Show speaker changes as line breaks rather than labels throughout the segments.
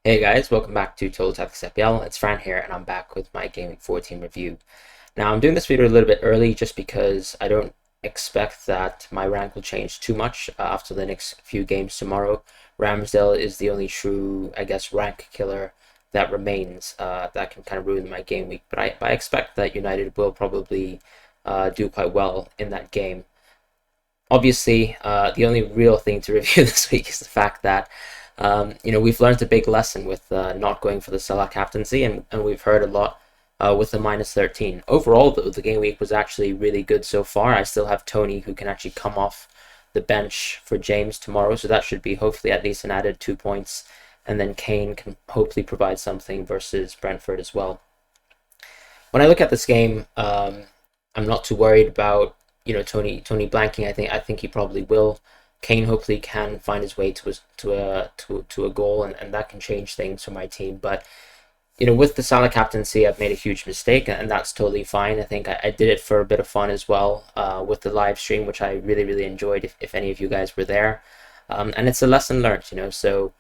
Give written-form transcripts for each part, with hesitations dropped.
Hey guys, welcome back to Total Tactics FPL. It's Fran here, and I'm back with my Game Week 14 review. Now, I'm doing this video a little bit early just because I don't expect that my rank will change too much after the next few games tomorrow. Ramsdale is the only true, I guess, rank killer that remains that can kind of ruin my game week. But I expect that United will probably do quite well in that game. Obviously, the only real thing to review this week is the fact that we've learned a big lesson with not going for the SALAH captaincy, and we've heard a lot with the minus 13. Overall, though, the game week was actually really good so far. I still have Tony, who can actually come off the bench for James tomorrow, so that should be hopefully at least an added 2 points. And then Kane can hopefully provide something versus Brentford as well. When I look at this game, I'm not too worried about Tony blanking. I think he probably will. Kane hopefully can find his way to a goal, and that can change things for my team. But with the Salah captaincy, I've made a huge mistake, and that's totally fine. I think I did it for a bit of fun as well with the live stream, which I really enjoyed. If any of you guys were there, and it's a lesson learned. So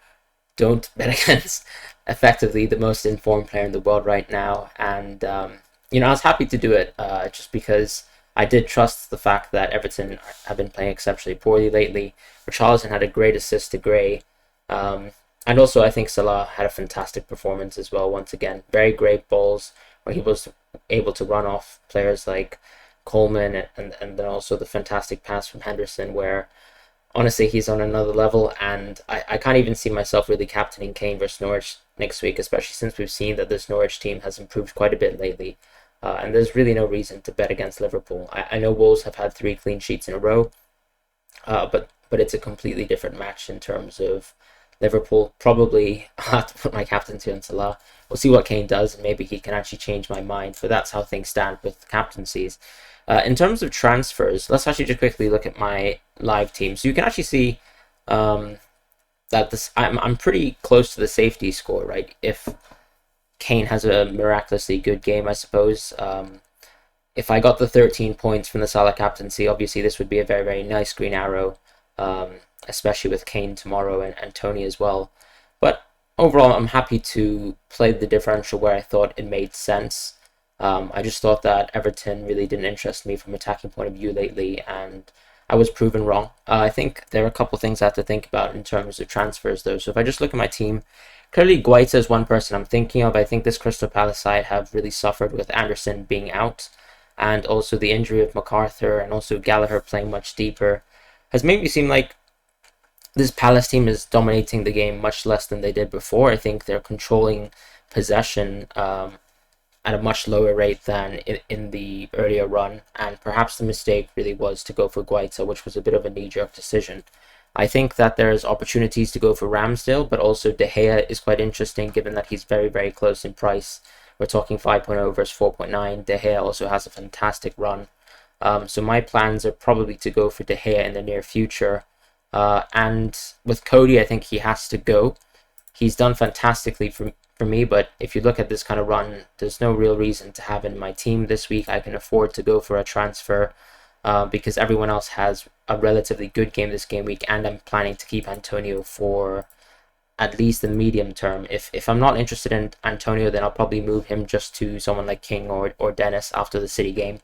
don't bet against effectively the most informed player in the world right now. And I was happy to do it just because I did trust the fact that Everton have been playing exceptionally poorly lately. Richarlison had a great assist to Gray. And also, I think Salah had a fantastic performance as well. Once again, very great balls where he was able to run off players like Coleman, and then also the fantastic pass from Henderson, where honestly he's on another level. And I can't even see myself really captaining Kane versus Norwich next week, especially since we've seen that this Norwich team has improved quite a bit lately. And there's really no reason to bet against Liverpool. I know Wolves have had 3 clean sheets in a row, but it's a completely different match in terms of Liverpool. Probably I'll have to put my captaincy on Salah. We'll see what Kane does, and maybe he can actually change my mind. But that's how things stand with captaincies. In terms of transfers, let's actually just quickly look at my live team. So you can actually see that I'm pretty close to the safety score, right? If Kane has a miraculously good game, I suppose. If I got the 13 points from the Salah captaincy, obviously this would be a very nice green arrow, especially with Kane tomorrow and Tony as well. But overall, I'm happy to play the differential where I thought it made sense. I just thought that Everton really didn't interest me from an attacking point of view lately, and I was proven wrong. I think there are a couple of things I have to think about in terms of transfers, though. So if I just look at my team, clearly Guaita is one person I'm thinking of. I think this Crystal Palace side have really suffered with Anderson being out, and also the injury of MacArthur, and also Gallagher playing much deeper has made me seem like this Palace team is dominating the game much less than they did before. I think they're controlling possession at a much lower rate than in the earlier run, and perhaps the mistake really was to go for Guaita, which was a bit of a knee-jerk decision. I think that there's opportunities to go for Ramsdale, but also De Gea is quite interesting given that he's very close in price. We're talking 5.0 versus 4.9. De Gea also has a fantastic run. So my plans are probably to go for De Gea in the near future. And with Cody, I think he has to go. He's done fantastically for me, but if you look at this kind of run, there's no real reason to have him in my team this week. I can afford to go for a transfer because everyone else has a relatively good game this game week, and I'm planning to keep Antonio for at least the medium term. If I'm not interested in Antonio, then I'll probably move him just to someone like King or Dennis after the City game.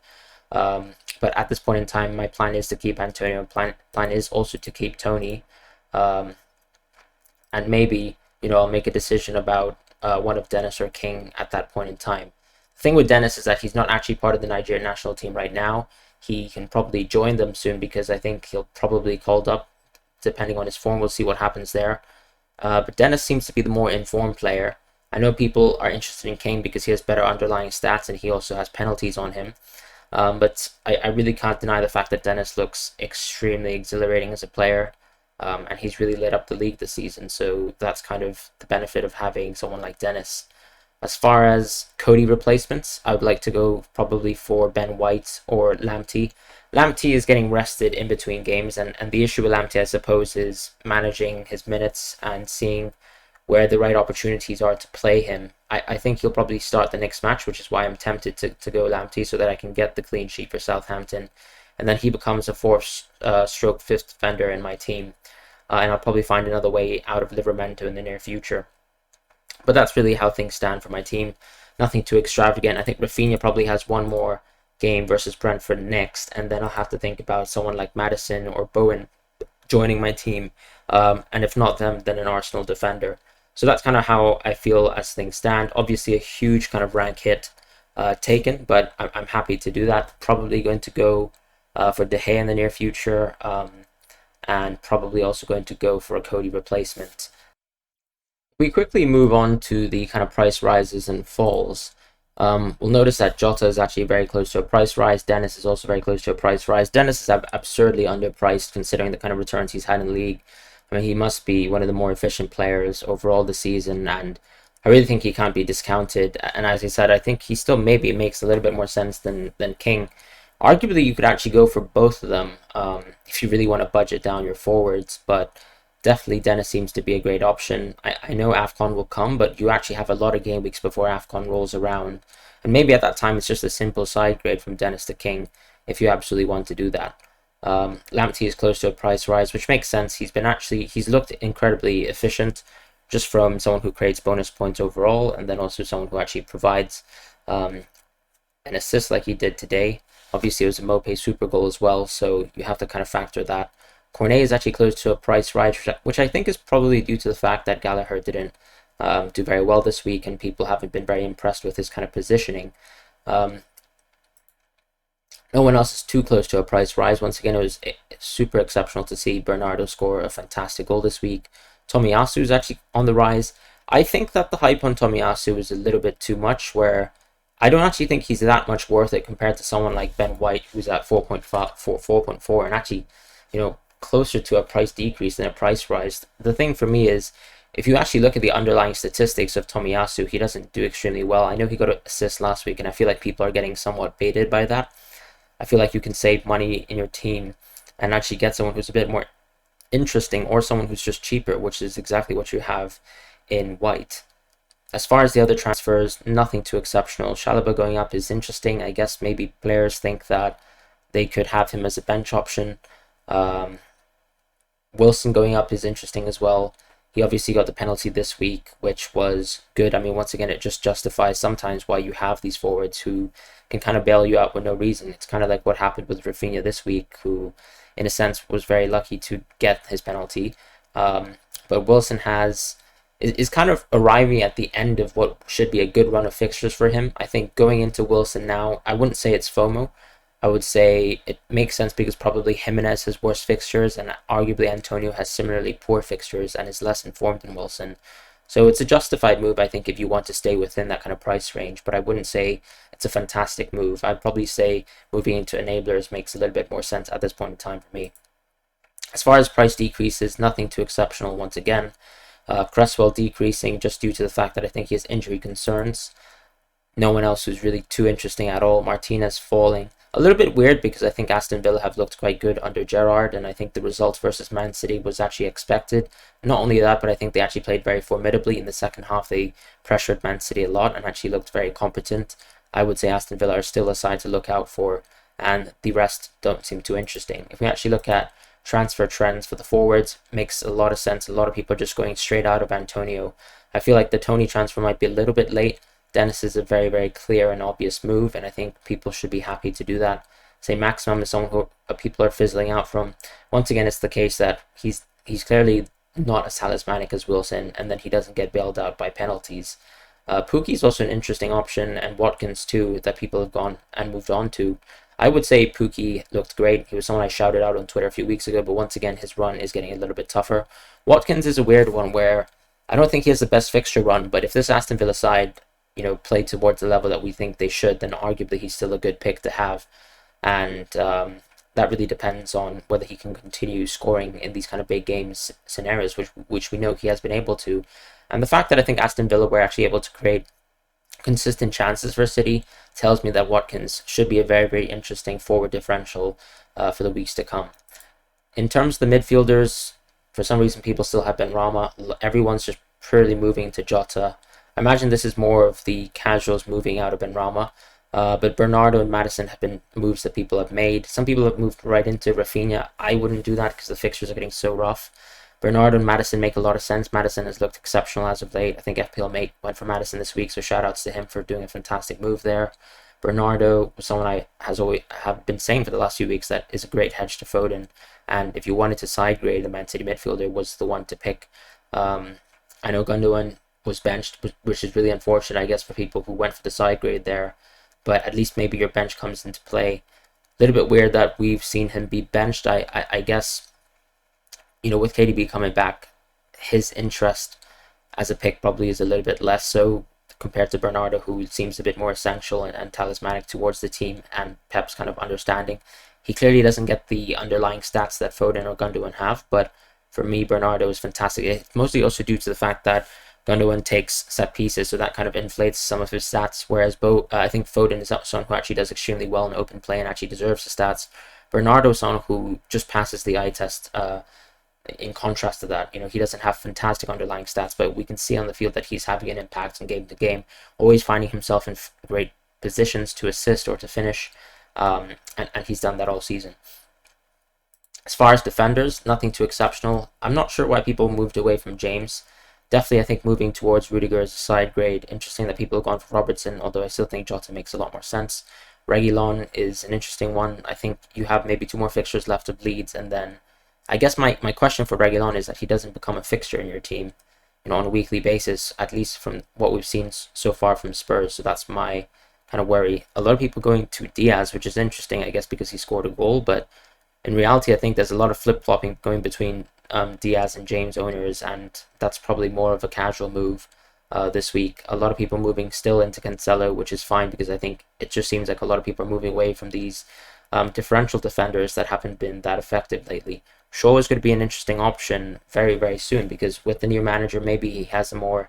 But at this point in time, my plan is to keep Antonio. Plan is also to keep Tony, and maybe I'll make a decision about one of Dennis or King at that point in time. The thing with Dennis is that he's not actually part of the Nigerian national team right now. He can probably join them soon because I think he'll probably called up depending on his form. We'll see what happens there. But Dennis seems to be the more informed player. I know people are interested in King because he has better underlying stats and he also has penalties on him. But I really can't deny the fact that Dennis looks extremely exhilarating as a player. And he's really lit up the league this season. So that's kind of the benefit of having someone like Dennis. As far as Cody replacements, I would like to go probably for Ben White or Lamptey. Lamptey is getting rested in between games, and the issue with Lamptey, I suppose, is managing his minutes and seeing where the right opportunities are to play him. I think he'll probably start the next match, which is why I'm tempted to go Lamptey so that I can get the clean sheet for Southampton. And then he becomes a fourth stroke fifth defender in my team. And I'll probably find another way out of Livermento in the near future. But that's really how things stand for my team. Nothing too extravagant. I think Rafinha probably has one more game versus Brentford next, and then I'll have to think about someone like Maddison or Bowen joining my team. And if not them, then an Arsenal defender. So that's kind of how I feel as things stand. Obviously, a huge kind of rank hit taken, but I'm happy to do that. Probably going to go for De Gea in the near future, and probably also going to go for a Cody replacement. We quickly move on to the kind of price rises and falls. We'll notice that Jota is actually very close to a price rise. Dennis is also very close to a price rise. Dennis is absurdly underpriced considering the kind of returns he's had in the league. I mean, he must be one of the more efficient players overall this season, and I really think he can't be discounted. And as I said, I think he still maybe makes a little bit more sense than King. Arguably, you could actually go for both of them if you really want to budget down your forwards, but definitely Dennis seems to be a great option. I know AFCON will come, but you actually have a lot of game weeks before AFCON rolls around. And maybe at that time it's just a simple side grade from Dennis to King if you absolutely want to do that. Lamptey is close to a price rise, which makes sense. He's looked incredibly efficient just from someone who creates bonus points overall, and then also someone who actually provides an assist like he did today. Obviously, it was a Mopé super goal as well, so you have to kind of factor that. Cornet is actually close to a price rise, which I think is probably due to the fact that Gallagher didn't do very well this week, and people haven't been very impressed with his kind of positioning. No one else is too close to a price rise. Once again, it was super exceptional to see Bernardo score a fantastic goal this week. Tomiyasu is actually on the rise. I think that the hype on Tomiyasu is a little bit too much, where I don't actually think he's that much worth it compared to someone like Ben White, who's at 4.4, and actually, closer to a price decrease than a price rise. The thing for me is, if you actually look at the underlying statistics of Tomiyasu, he doesn't do extremely well. I know he got an assist last week, and I feel like people are getting somewhat baited by that. I feel like you can save money in your team and actually get someone who's a bit more interesting, or someone who's just cheaper, which is exactly what you have in White. As far as the other transfers, nothing too exceptional. Chalobah going up is interesting. I guess maybe players think that they could have him as a bench option. Wilson going up is interesting as well. He obviously got the penalty this week, which was good. I mean, once again, it just justifies sometimes why you have these forwards who can kind of bail you out with no reason. It's kind of like what happened with Rafinha this week, who, in a sense, was very lucky to get his penalty. But Wilson is kind of arriving at the end of what should be a good run of fixtures for him. I think going into Wilson now, I wouldn't say it's FOMO. I would say it makes sense because probably Jimenez has worse fixtures, and arguably Antonio has similarly poor fixtures and is less informed than Wilson. So it's a justified move, I think, if you want to stay within that kind of price range, but I wouldn't say it's a fantastic move. I'd probably say moving into enablers makes a little bit more sense at this point in time for me. As far as price decreases, nothing too exceptional once again. Cresswell decreasing just due to the fact that I think he has injury concerns. No one else who's really too interesting at all. Martinez falling. A little bit weird because I think Aston Villa have looked quite good under Gerrard, and I think the result versus Man City was actually expected. Not only that, but I think they actually played very formidably in the second half. They pressured Man City a lot and actually looked very competent. I would say Aston Villa are still a side to look out for, and the rest don't seem too interesting. If we actually look at transfer trends for the forwards, makes a lot of sense. A lot of people are just going straight out of Antonio. I feel like the Tony transfer might be a little bit late. Dennis is a very, very clear and obvious move, and I think people should be happy to do that. Say Maximum is someone who people are fizzling out from. Once again, it's the case that he's clearly not as talismanic as Wilson, and then he doesn't get bailed out by penalties. Pukki is also an interesting option, and Watkins too, that people have gone and moved on to. I would say Pukki looked great. He was someone I shouted out on Twitter a few weeks ago, but once again, his run is getting a little bit tougher. Watkins is a weird one where I don't think he has the best fixture run, but if this Aston Villa side play towards the level that we think they should, then arguably he's still a good pick to have. And that really depends on whether he can continue scoring in these kind of big games scenarios, which we know he has been able to. And the fact that I think Aston Villa were actually able to create consistent chances for City tells me that Watkins should be a very, very interesting forward differential for the weeks to come. In terms of the midfielders, for some reason people still have Benrahma. Everyone's just purely moving to Jota. I imagine this is more of the casuals moving out of Benrahma, but Bernardo and Maddison have been moves that people have made. Some people have moved right into Rafinha. I wouldn't do that because the fixtures are getting so rough. Bernardo and Maddison make a lot of sense. Maddison has looked exceptional as of late. I think FPL Mate went for Maddison this week, so shout outs to him for doing a fantastic move there. Bernardo was someone I have been saying for the last few weeks that is a great hedge to Foden, and if you wanted to side grade a Man City midfielder, was the one to pick. I know Gundogan was benched, which is really unfortunate, I guess, for people who went for the side grade there, but at least maybe your bench comes into play. A little bit weird that we've seen him be benched. I guess, you know, with KDB coming back, his interest as a pick probably is a little bit less so compared to Bernardo, who seems a bit more essential and talismanic towards the team and Pep's kind of understanding. He clearly doesn't get the underlying stats that Foden or Gundogan have, but for me, Bernardo is fantastic. It's mostly also due to the fact that Gundogan takes set pieces, so that kind of inflates some of his stats, whereas I think Foden is someone who actually does extremely well in open play and actually deserves the stats. Bernardo is someone who just passes the eye test. In contrast to that, you know, he doesn't have fantastic underlying stats, but we can see on the field that he's having an impact in game to game, always finding himself in great positions to assist or to finish, and he's done that all season. As far as defenders, nothing too exceptional. I'm not sure why people moved away from James. Definitely, I think moving towards Rudiger as a side grade. Interesting that people have gone for Robertson, although I still think Jota makes a lot more sense. Reguilon is an interesting one. I think you have maybe 2 more fixtures left of Leeds, and then I guess my question for Reguilon is that he doesn't become a fixture in your team, you know, on a weekly basis, at least from what we've seen so far from Spurs. So that's my kind of worry. A lot of people going to Diaz, which is interesting, I guess, because he scored a goal, but in reality, I think there's a lot of flip-flopping going between Diaz and James owners, and that's probably more of a casual move this week. A lot of people moving still into Cancelo, which is fine because I think it just seems like a lot of people are moving away from these differential defenders that haven't been that effective lately. Shaw is going to be an interesting option very, very soon because with the new manager, maybe he has a more,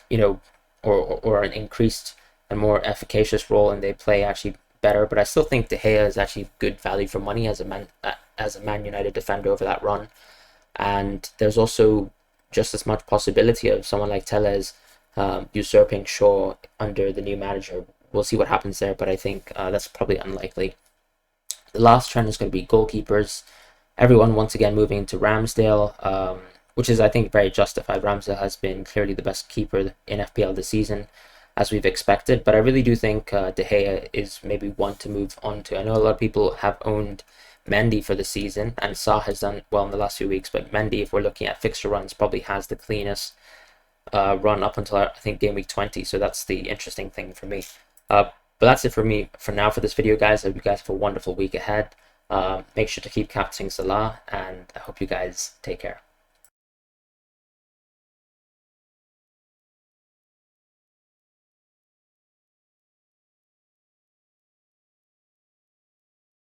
you know, or an increased and more efficacious role, and they play actually better. But I still think De Gea is actually good value for money as a Man United defender over that run, and there's also just as much possibility of someone like Telles usurping Shaw under the new manager. We'll see what happens there, but I think that's probably unlikely. The last trend is going to be goalkeepers. Everyone once again moving into Ramsdale, which is, I think, very justified. Ramsdale has been clearly the best keeper in FPL this season, as we've expected, but I really do think De Gea is maybe one to move on to. I know a lot of people have owned Mendy for the season, and Salah has done well in the last few weeks, but Mendy, if we're looking at fixture runs, probably has the cleanest run up until, I think, game week 20, so that's the interesting thing for me. But that's it for me for now for this video, guys. I hope you guys have a wonderful week ahead. Make sure to keep captaining Salah, and I hope you guys take care.